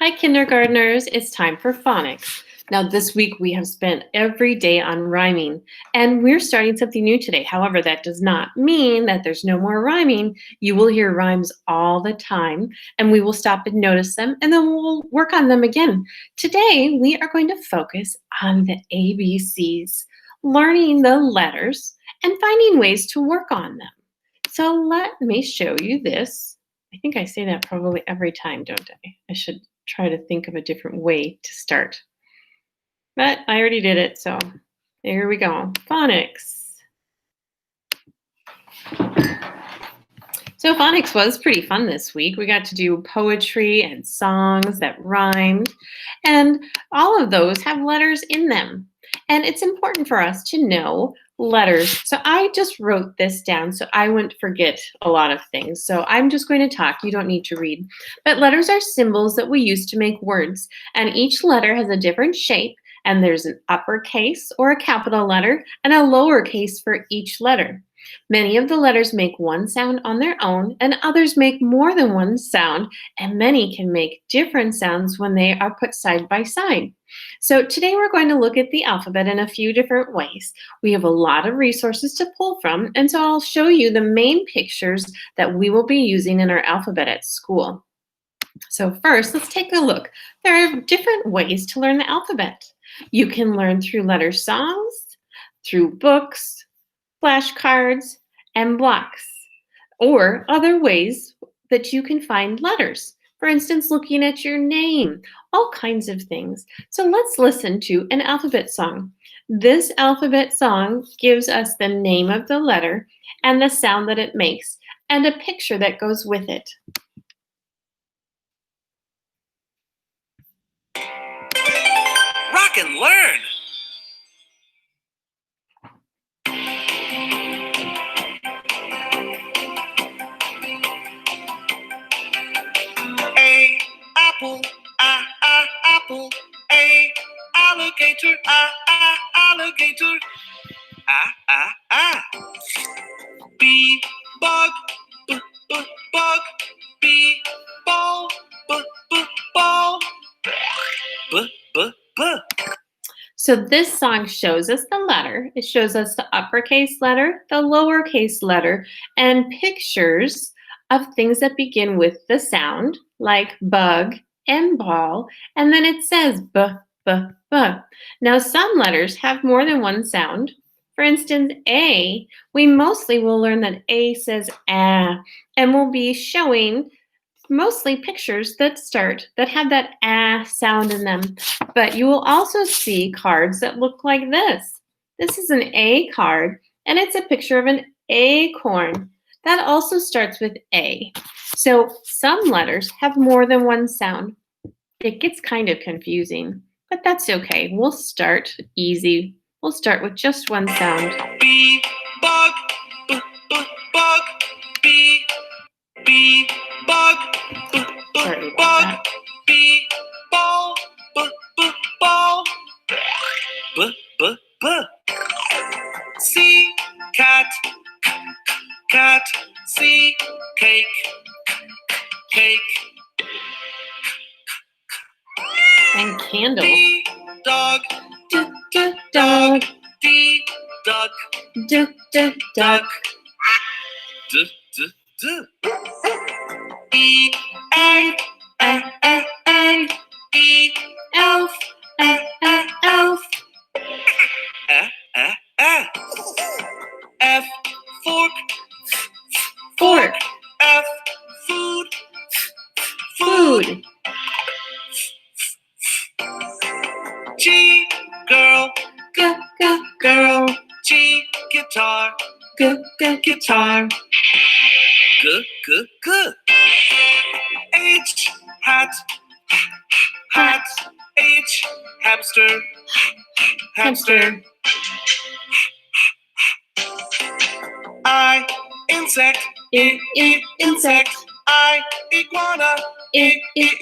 Hi, kindergartners. It's time for phonics. Now, this week we have spent every day on rhyming, and we're starting something new today. However, that does not mean that there's no more rhyming. You will hear rhymes all the time, and we will stop and notice them, and then we'll work on them again. Today, we are going to focus on the ABCs, learning the letters, and finding ways to work on them. So let me show you this. I think I say that probably every time, don't I? I should try to think of a different way to start. But I already did it, so here we go. Phonics. So phonics was pretty fun this week. We got to do poetry and songs that rhymed, and all of those have letters in them. And it's important for us to know letters. So I just wrote this down so I wouldn't forget a lot of things. So I'm just going to talk. You don't need to read. But letters are symbols that we use to make words, and each letter has a different shape, and there's an uppercase or a capital letter and a lowercase for each letter. Many of the letters make one sound on their own, and others make more than one sound, and many can make different sounds when they are put side by side. So today we're going to look at the alphabet in a few different ways. We have a lot of resources to pull from, and so I'll show you the main pictures that we will be using in our alphabet at school. So first, let's take a look. There are different ways to learn the alphabet. You can learn through letter songs, through books, flashcards, and blocks, or other ways that you can find letters. For instance, looking at your name, all kinds of things. So let's listen to an alphabet song. This alphabet song gives us the name of the letter and the sound that it makes, and a picture that goes with it. Rock and learn. A apple, apple. A alligator, alligator. B bug, bug. B ball, ball. B. So this song shows us the letter. It shows us the uppercase letter, the lowercase letter, and pictures of things that begin with the sound, like bug and ball, and then it says b, b, b. Now some letters have more than one sound. For instance, A, we mostly will learn that A says ah, and we'll be showing mostly pictures that have that ah sound in them. But you will also see cards that look like this. This is an A card, and it's a picture of an acorn. That also starts with A. So some letters have more than one sound. It gets kind of confusing, but that's okay. We'll start easy. We'll start with just one sound. B bug, bug. B bug, Sorry about bug. that. B ball, ball. B. C cat, C cake. And candle. D dog, Dog. D duck, Duck. D. E egg, egg. E Elf. Elf. F fork, Fork. F food, Food. G girl, Girl. G guitar, Guitar. G. H hat, H hamster. I insect, Insect. I iguana,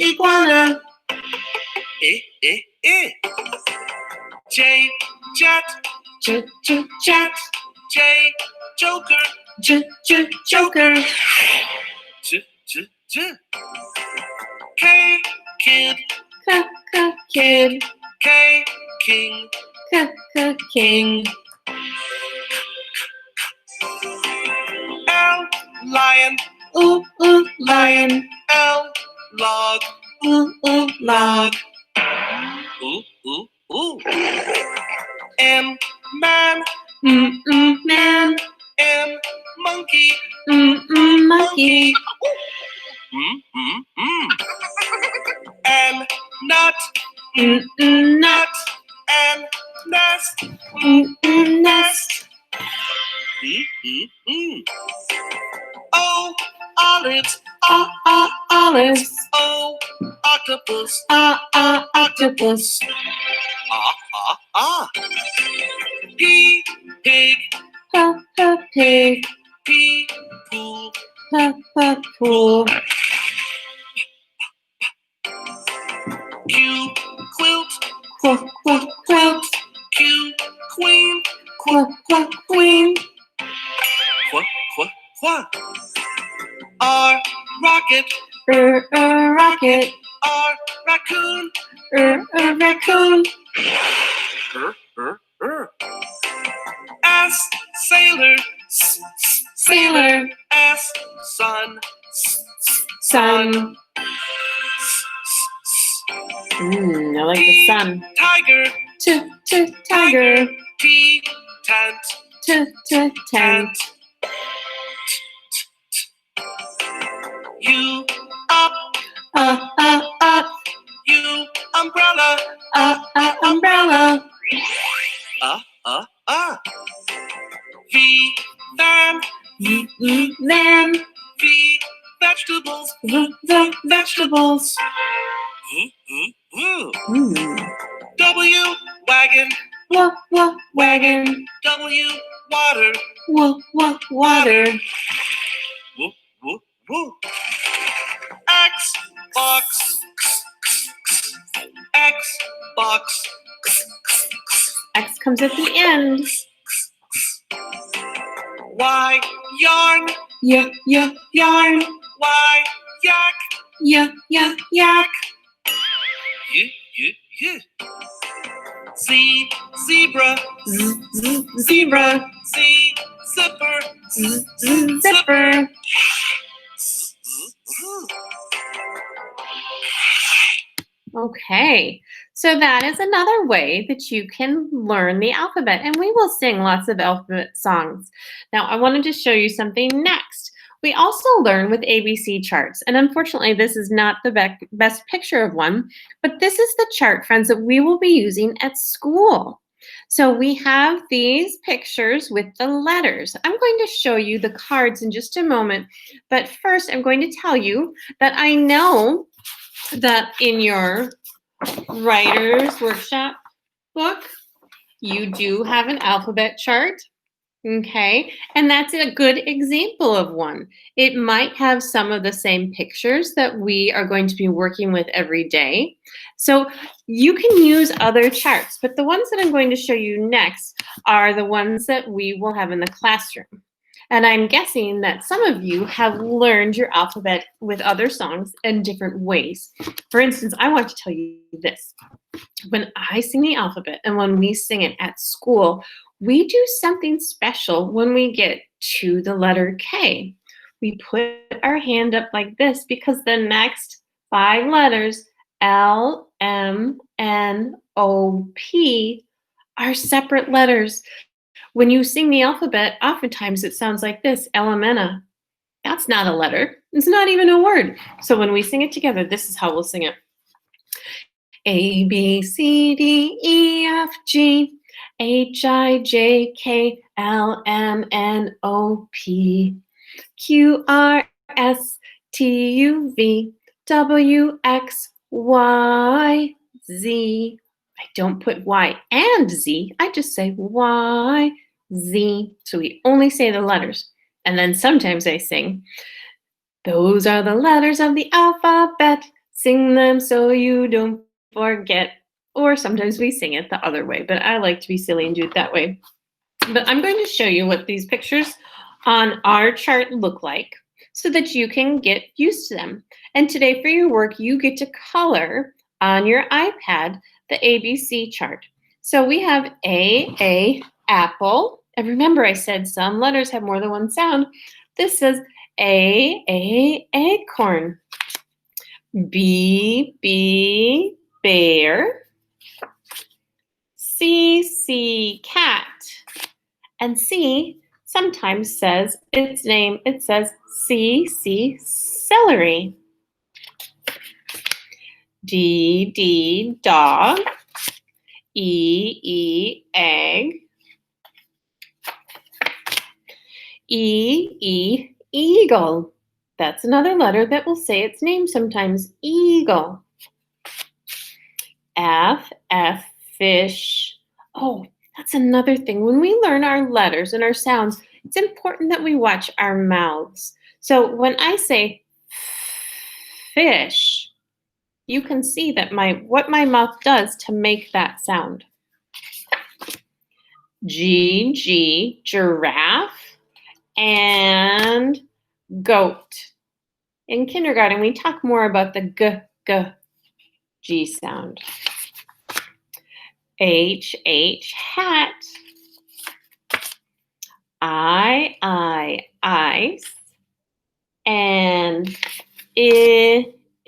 Iguana. J jet, Jet. J joker, Joker. K kid, Kid. K, king. King. L, lion. Lion. L, log. Log. Ooh. M, man. Man. M, monkey. Monkey. N, nut. Nut. N, nest. Nest. O, olives. Olives. O, octopus. Octopus. P, pig. Pig. P, pool. Pool. Q, quilt. Quilt. Q, queen. Queen. Qu. R, rocket. Rocket. R, raccoon. Raccoon. S, sailor. Sailor. S, sun. Sun. I like the sun. Tiger. Tiger. T, tent. Tent. U, up. Up. U, umbrella. Umbrella. V, van. Van. V, vegetables. The vegetables. W, wagon. Wagon. W, water. Water. X, box. X, box. X comes at the end. Y, yarn. Yarn. Y, yak. Yak. Z, zebra. Zebra. Z, zipper. Zipper. Okay, so that is another way that you can learn the alphabet, and we will sing lots of alphabet songs. Now, I wanted to show you something next. We also learn with ABC charts, and unfortunately, this is not the best picture of one, but this is the chart, friends, that we will be using at school. So we have these pictures with the letters. I'm going to show you the cards in just a moment, but first I'm going to tell you that I know that in your writer's workshop book, you do have an alphabet chart, okay? And that's a good example of one. It might have some of the same pictures that we are going to be working with every day. So you can use other charts, but the ones that I'm going to show you next are the ones that we will have in the classroom. And I'm guessing that some of you have learned your alphabet with other songs in different ways. For instance, I want to tell you this. When I sing the alphabet and when we sing it at school, we do something special when we get to the letter K. We put our hand up like this because the next 5 letters, L, M, N, O, P, are separate letters. When you sing the alphabet, oftentimes it sounds like this, Elementa. That's not a letter. It's not even a word. So when we sing it together, this is how we'll sing it. A, B, C, D, E, F, G, H, I, J, K, L, M, N, O, P, Q, R, S, T, U, V, W, X, Y, Z. I don't put Y and Z. I just say Y, Z. So we only say the letters. And then sometimes I sing, those are the letters of the alphabet. Sing them so you don't forget. Or sometimes we sing it the other way, but I like to be silly and do it that way. But I'm going to show you what these pictures on our chart look like so that you can get used to them. And today for your work, you get to color on your iPad the ABC chart. So we have A, apple. And remember, I said some letters have more than one sound. This says A, acorn. B, bear. C, cat. And C sometimes says its name, it says C, celery. D, dog. E, egg. Eagle. That's another letter that will say its name sometimes, eagle. F, fish. Oh, that's another thing. When we learn our letters and our sounds, it's important that we watch our mouths. So when I say fish, you can see that what my mouth does to make that sound. G, giraffe, and goat. In kindergarten, we talk more about the G sound. H, hat. Ice. And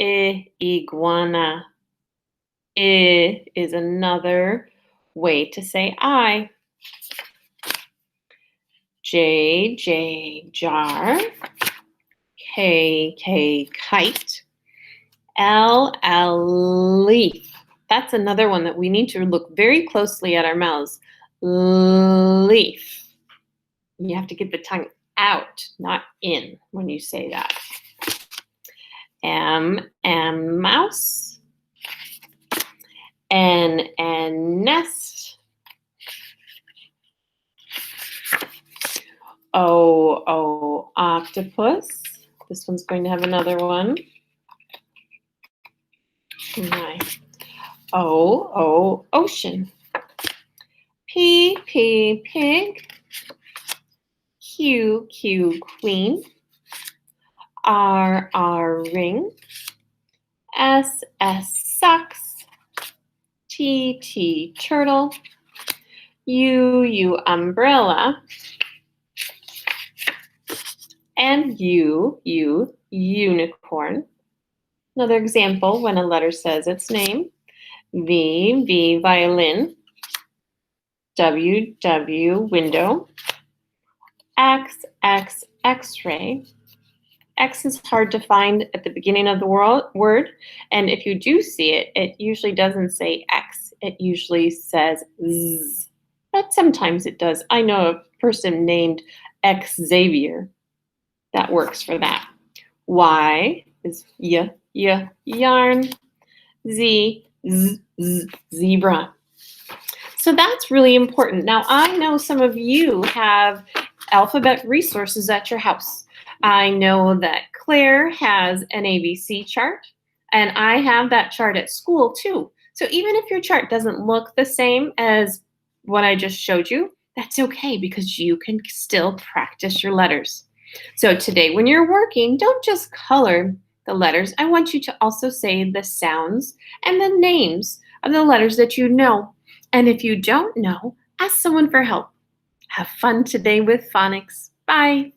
iguana. I is another way to say I. J, jar. K, kite. L, leaf. That's another one that we need to look very closely at our mouths. Leaf. You have to get the tongue out, not in, when you say that. M, mouse. N, nest. O, octopus. This one's going to have another one. O, ocean. P, pig. Q, queen. R, ring. S, socks. T, turtle. U, umbrella. And U, unicorn. Another example when a letter says its name. V, violin. W, window. X, x-ray. X is hard to find at the beginning of the word, and if you do see it, it usually doesn't say X. It usually says Z. But sometimes it does. I know a person named Xavier. That works for that. Y is yarn. Z, zebra. So that's really important. Now, I know some of you have alphabet resources at your house. I know that Claire has an ABC chart, and I have that chart at school too. So even if your chart doesn't look the same as what I just showed you, that's okay because you can still practice your letters. So today when you're working, don't just color the letters. I want you to also say the sounds and the names of the letters that you know. And if you don't know, ask someone for help. Have fun today with phonics. Bye.